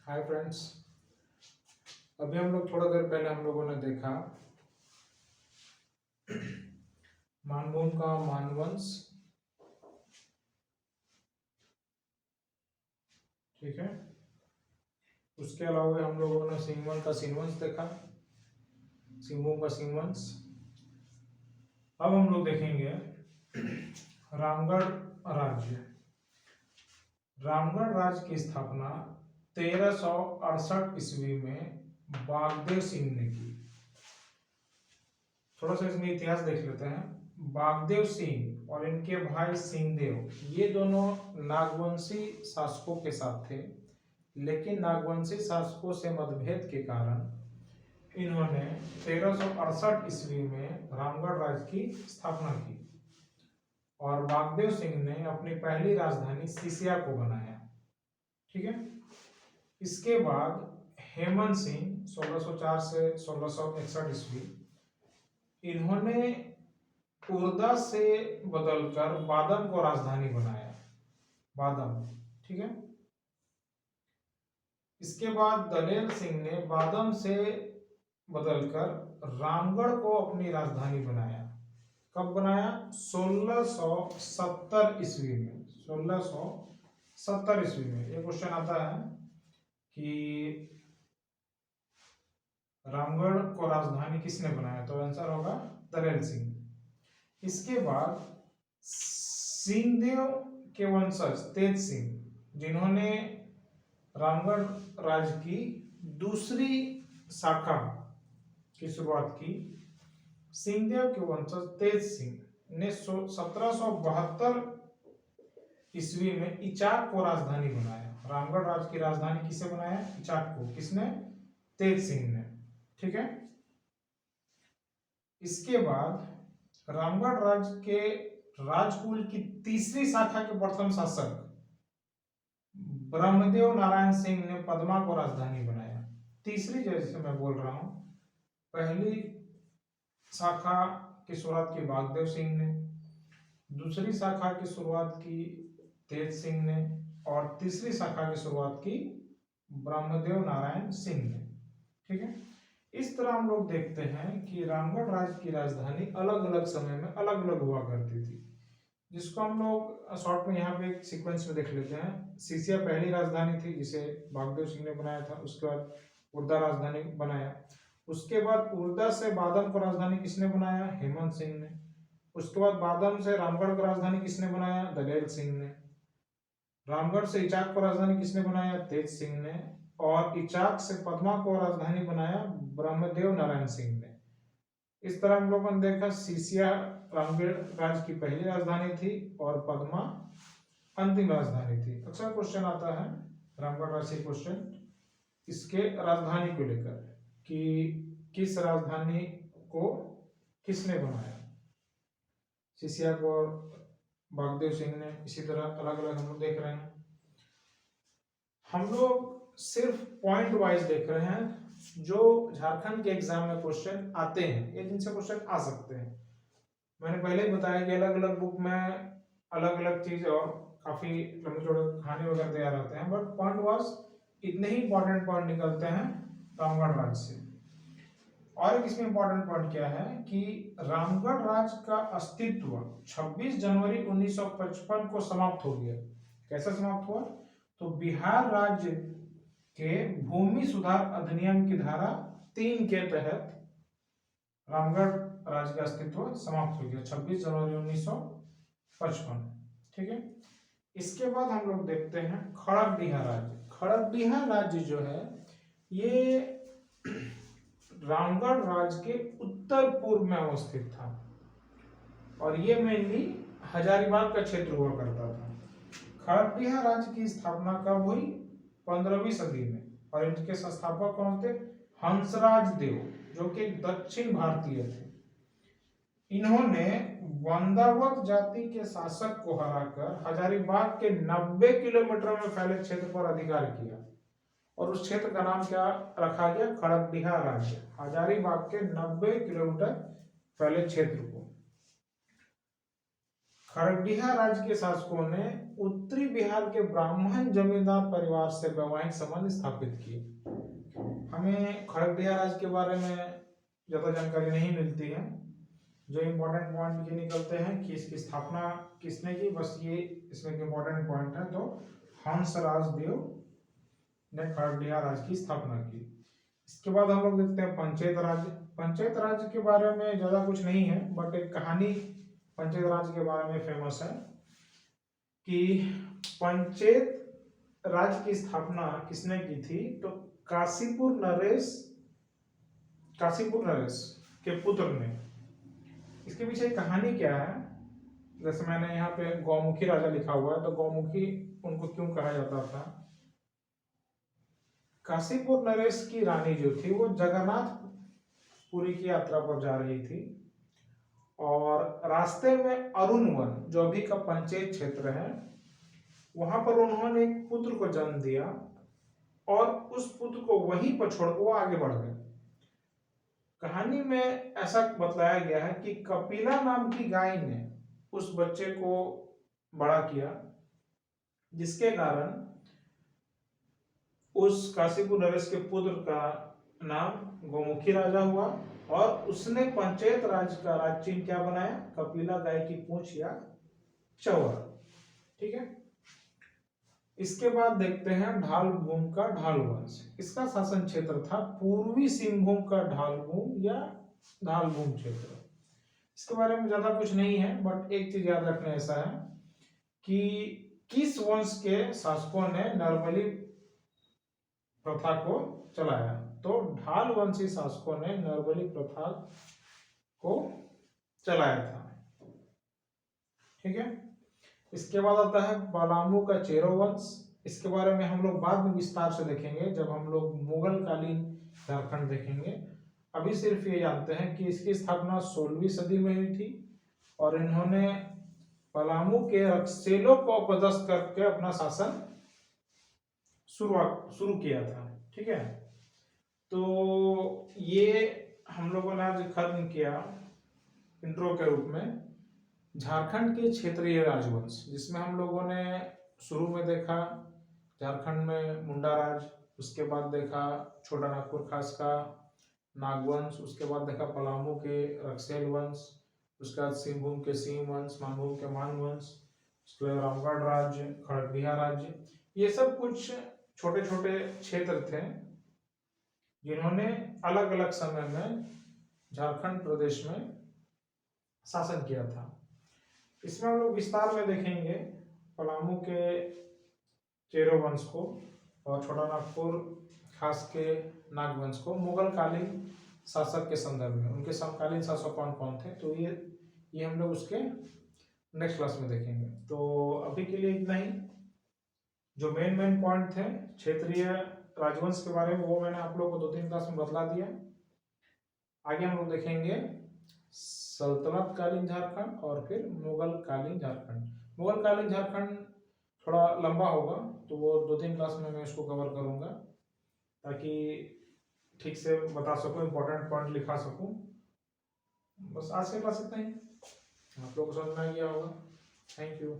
Hi friends. अभी हम लोग थोड़ा देर पहले हम लोगों ने देखा मानभूम का मानवंश। ठीक है, उसके अलावा हम लोगों ने सिंहवन का सिंहवंश देखा, सिंहभूम का सिंहवंश। अब हम लोग देखेंगे रामगढ़ राज्य। रामगढ़ राज्य की स्थापना 1368 ईस्वी में बागदेव सिंह ने की। थोड़ा सा इसमें इतिहास देख लेते हैं। बागदेव सिंह और इनके भाई सिंहदेव, ये दोनों नागवंशी शासकों के साथ थे, लेकिन नागवंशी शासकों से मतभेद के कारण इन्होंने 1368 ईस्वी में रामगढ़ राज्य की स्थापना की और बागदेव सिंह ने अपनी पहली राजधानी सीसिया को बनाया। ठीक है, इसके बाद हेमंत सिंह 1604 से 1661 ईस्वी, इन्होंने उर्दा से बदलकर बादम को राजधानी बनाया, बादम। ठीक है, इसके बाद दलेल सिंह ने बादम से बदलकर रामगढ़ को अपनी राजधानी बनाया। कब बनाया? 1670 ईस्वी में। 1670 ईस्वी में ये क्वेश्चन आता है कि रामगढ़ को राजधानी किसने बनाया, तो आंसर होगा दलेल सिंह। इसके बाद सिंहदेव के वंशज तेज सिंह, जिन्होंने रामगढ़ राज्य की दूसरी शाखा की शुरुआत की, सिंहदेव के वंशज तेज सिंह ने 1772 ईस्वी में इचाक को राजधानी बनाया। रामगढ़ राज्य की राजधानी किसे बनाया? इचाक को। किसने? तेज सिंह ने। ठीक है, इसके बाद रामगढ़ राज्य के राजकुल की तीसरी शाखा के प्रथम शासक ब्रह्मदेव नारायण सिंह ने पदमा को राजधानी बनाया। तीसरी, जैसे मैं बोल रहा हूं, पहली शाखा की शुरुआत की बागदेव सिंह ने, दूसरी शाखा की शुरुआत की तेज सिंह ने, और तीसरी शाखा की शुरुआत की ब्रह्मदेव नारायण सिंह ने। ठीक है, इस तरह हम लोग देखते हैं कि रामगढ़ राज्य की राजधानी अलग अलग समय में अलग अलग हुआ करती थी, जिसको हम लोग शॉर्ट में यहाँ पे एक सीक्वेंस में देख लेते हैं। सीसिया पहली राजधानी थी जिसे बागदेव सिंह ने बनाया था। उसके बाद उर्दा राजधानी बनाया। उसके बाद उर्दा से बादम को राजधानी किसने बनाया? हेमंत सिंह ने। उसके बाद बादम से रामगढ़ को राजधानी किसने बनाया? दलेल सिंह ने। रामगढ़ से इचाक को राजधानी किसने बनाया? तेज सिंह ने। और इचाक से पदमा को राजधानी बनाया ब्रह्मदेव नारायण सिंह ने। इस तरह हम लोगों ने देखा सीसिया रामगढ़ राज्य की पहली राजधानी थी और पदमा अंतिम राजधानी थी। अक्सर क्वेश्चन आता है रामगढ़ राज्य क्वेश्चन इसके राजधानी को लेकर कि किस राजधानी को किसने बनाया, सीसिया को और बागदेव सिंह ने। इसी तरह अलग अलग हम लोग देख रहे हैं। हम लोग सिर्फ पॉइंट वाइज देख रहे हैं जो झारखंड के एग्जाम में क्वेश्चन आते हैं या जिनसे क्वेश्चन आ सकते हैं। मैंने पहले ही बताया कि अलग अलग बुक में अलग अलग चीज और काफी लंबे चौड़े कहानी वगैरह तैयार रहते हैं, बट पॉइंट वाइज इतने ही इंपॉर्टेंट पॉइंट निकलते हैं रामगढ़ राज्य से। और एक इसमें इंपॉर्टेंट पॉइंट क्या है कि रामगढ़ राज्य का अस्तित्व 26 जनवरी 1955 को समाप्त हो गया। कैसे समाप्त हुआ? तो बिहार राज्य के भूमि सुधार अधिनियम की धारा 3 के तहत रामगढ़ राज्य का अस्तित्व समाप्त हो गया 26 जनवरी 1955। ठीक है, इसके बाद हम लोग देखते हैं खड़गडिहा राज्य। खड़गडिहा राज्य जो है ये रामगढ़ राज्य के उत्तर पूर्व में अवस्थित था और ये मेनली हजारीबाग का क्षेत्र हुआ करता था। खड़गडिहा राज्य की स्थापना कब हुई? 15वीं सदी में। और इनके संस्थापक कौन थे? हंसराज देव, जो कि दक्षिण भारतीय थे। इन्होंने वंदावत जाति के शासक को हराकर हजारीबाग के 90 किलोमीटर में फैले क्षेत्र पर अधिकार किया और उस क्षेत्र का नाम क्या रखा गया? खड़गडिहा राज्य। हजारीबाग के 90 किलोमीटर फैले क्षेत्र को खरगडिहा राज्य के शासकों ने उत्तरी बिहार के ब्राह्मण जमींदार परिवार से वैवाहिक संबंध स्थापित किए। हमें खरगडिहा राज्य के बारे में ज्यादा जानकारी नहीं मिलती है। जो इम्पोर्टेंट पॉइंट ये निकलते हैं कि इसकी स्थापना किसने की, बस ये इसमें इम्पोर्टेंट पॉइंट है। तो हंसराज देव ने खरगडिहा राज्य की स्थापना की। इसके बाद हम लोग देखते हैं पंचायत राज्य। पंचायत राज्य के बारे में ज्यादा कुछ नहीं है, बट एक कहानी पंचायत राज्य के बारे में फेमस है कि पंचायत राज्य की स्थापना किसने की थी। तो काशीपुर नरेश के पुत्र ने। इसके पीछे कहानी क्या है, जैसे मैंने यहाँ पे गौमुखी राजा लिखा हुआ है, तो गौमुखी उनको क्यों कहा जाता था। काशीपुर नरेश की रानी जो थी वो जगन्नाथपुरी की यात्रा पर जा रही थी, और रास्ते में अरुण वन जो अभी का पंचायत क्षेत्र है, वहां पर उन्होंने एक पुत्र को जन्म दिया, और उस पुत्र को वहीं पर छोड़ वो आगे बढ़ गए। कहानी में ऐसा बतलाया गया है कि कपिला नाम की गाय ने उस बच्चे को बड़ा किया, जिसके कारण उस काशीपुर नरेश के पुत्र का नाम गौमुखी राजा हुआ, और उसने पंचायत राज का राज चिन्ह क्या बनाया, कपिला गाय की पूंछ या चौरा। ठीक है। इसके बाद देखते हैं ढालभूम का ढाल वंश। इसका शासन क्षेत्र था पूर्वी सिंहभूम का ढालभूम या ढालभूम क्षेत्र। इसके बारे में ज्यादा कुछ नहीं है, बट एक चीज याद रखना ऐसा है कि किस वंश के शासकों ने नरबली प्रथा को चलाया। तो ढाल वंशी शासकों ने नरबली प्रथा को चलाया था। ठीक है। इसके बाद आता है पलामू का चेरो वंश। इसके बारे में हम लोग बाद में विस्तार से देखेंगे जब हम लोग मुगल कालीन झारखंड देखेंगे। अभी सिर्फ ये जानते हैं कि इसकी स्थापना 16वीं सदी में हुई थी, और इन्होंने पलामू के रक्सेलों को अपदस्थ करके अपना शासन शुरू किया था। ठीक है। तो ये हम लोगों ने आज खत्म किया इंट्रो के रूप में झारखंड के क्षेत्रीय राजवंश, जिसमें हम लोगों ने शुरू में देखा झारखंड में मुंडा राज, उसके बाद देखा छोटा नागपुर खास का नागवंश, उसके बाद देखा पलामू के रक्सेल वंश, उसके बाद सिंहभूम के सिंह वंश, मानभूम के मान वंश, उसके बाद रामगढ़ राज्य, खरगडिहा राज्य। ये सब कुछ छोटे छोटे क्षेत्र थे जिन्होंने अलग अलग समय में झारखंड प्रदेश में शासन किया था। इसमें हम लोग विस्तार में देखेंगे पलामू के चेरो वंश को और छोटा नागपुर खास के नागवंश को मुगल कालीन शासक के संदर्भ में। उनके समकालीन शासक कौन कौन थे, तो ये हम लोग उसके नेक्स्ट क्लास में देखेंगे। तो अभी के लिए इतना ही। जो मेन पॉइंट थे क्षेत्रीय राजवंश के बारे में वो मैंने आप लोगों को 2-3 क्लास में बतला दिया। आगे हम लोग देखेंगे सल्तनत कालीन झारखंड और फिर मुगल कालीन झारखंड। मुगल कालीन झारखंड थोड़ा लंबा होगा, तो वो 2-3 क्लास में मैं इसको कवर करूंगा ताकि ठीक से बता सकूं, इंपॉर्टेंट पॉइंट लिखा सकूं। बस आज के क्लास इतना ही। आप लोगों को समझ में आ गया होगा। Thank you.